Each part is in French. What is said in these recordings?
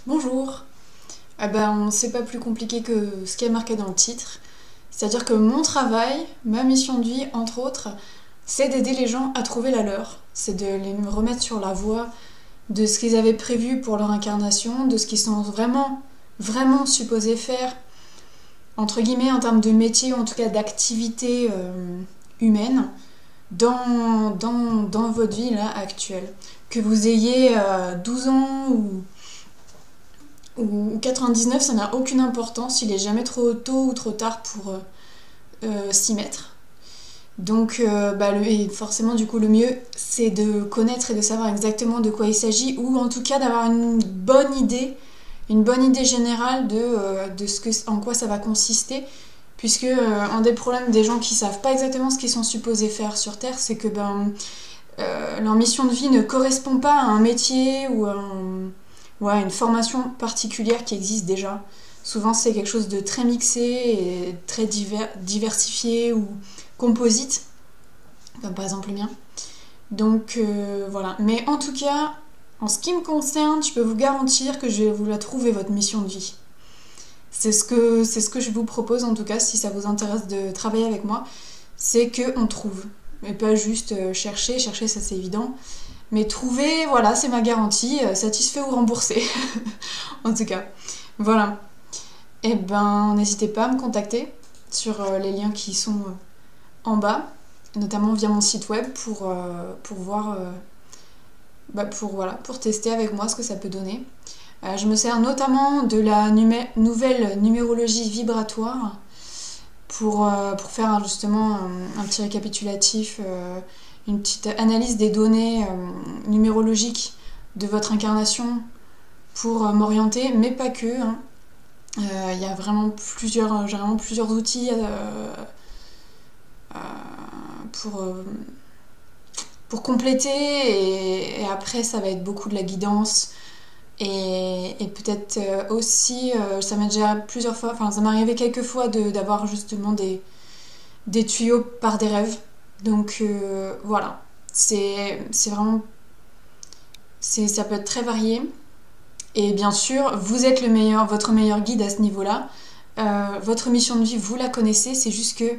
Bonjour. C'est pas plus compliqué que ce qui est marqué dans le titre. C'est-à-dire que mon travail, ma mission de vie, entre autres, c'est d'aider les gens à trouver la leur. C'est de les remettre sur la voie de ce qu'ils avaient prévu pour leur incarnation, de ce qu'ils sont vraiment supposés faire, entre guillemets, en termes de métier, ou en tout cas d'activité humaine, dans votre vie là, actuelle. Que vous ayez 12 ans ou 99, ça n'a aucune importance, il est jamais trop tôt ou trop tard pour s'y mettre. Donc forcément du coup le mieux c'est de connaître et de savoir exactement de quoi il s'agit, ou en tout cas d'avoir une bonne idée générale en quoi ça va consister, puisque un des problèmes des gens qui savent pas exactement ce qu'ils sont supposés faire sur Terre, c'est que leur mission de vie ne correspond pas à un métier ou à une formation particulière qui existe déjà. Souvent c'est quelque chose de très mixé et très diversifié ou composite, comme par exemple le mien. Donc voilà. Mais en tout cas, en ce qui me concerne, je peux vous garantir que je vais vous la trouver, votre mission de vie. C'est ce que je vous propose, en tout cas, si ça vous intéresse de travailler avec moi, c'est qu'on trouve. Et pas juste chercher, ça c'est évident. Mais trouver, voilà, c'est ma garantie, satisfait ou remboursé. En tout cas, voilà. Et n'hésitez pas à me contacter sur les liens qui sont en bas, notamment via mon site web pour voir, pour tester avec moi ce que ça peut donner. Je me sers notamment de la nouvelle numérologie vibratoire pour faire justement un petit récapitulatif, une petite analyse des données numérologiques de votre incarnation pour m'orienter, mais pas que. Il y a vraiment plusieurs outils pour compléter, et après ça va être beaucoup de la guidance et peut-être aussi ça m'est déjà plusieurs fois, enfin ça m'est arrivé quelques fois d'avoir justement des tuyaux par des rêves. Donc voilà, c'est vraiment, ça peut être très varié. Et bien sûr, vous êtes votre meilleur guide à ce niveau-là. Votre mission de vie, vous la connaissez, c'est juste que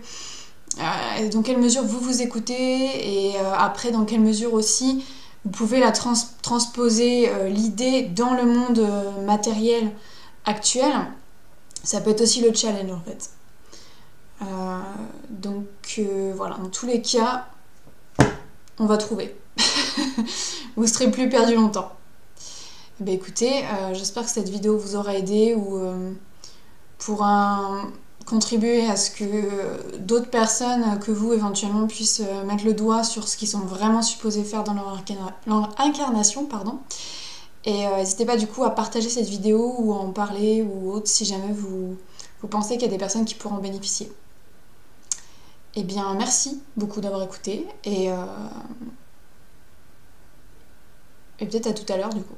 dans quelle mesure vous vous écoutez, et après dans quelle mesure aussi vous pouvez la transposer l'idée dans le monde matériel actuel. Ça peut être aussi le challenge en fait. Voilà, dans tous les cas, on va trouver. Vous serez plus perdu longtemps. Écoutez, j'espère que cette vidéo vous aura aidé ou pourra contribuer à ce que d'autres personnes que vous éventuellement puissent mettre le doigt sur ce qu'ils sont vraiment supposés faire dans leur incarnation, pardon. Et n'hésitez pas du coup à partager cette vidéo ou à en parler ou autre si jamais vous pensez qu'il y a des personnes qui pourront en bénéficier. Eh bien merci beaucoup d'avoir écouté, et peut-être à tout à l'heure du coup.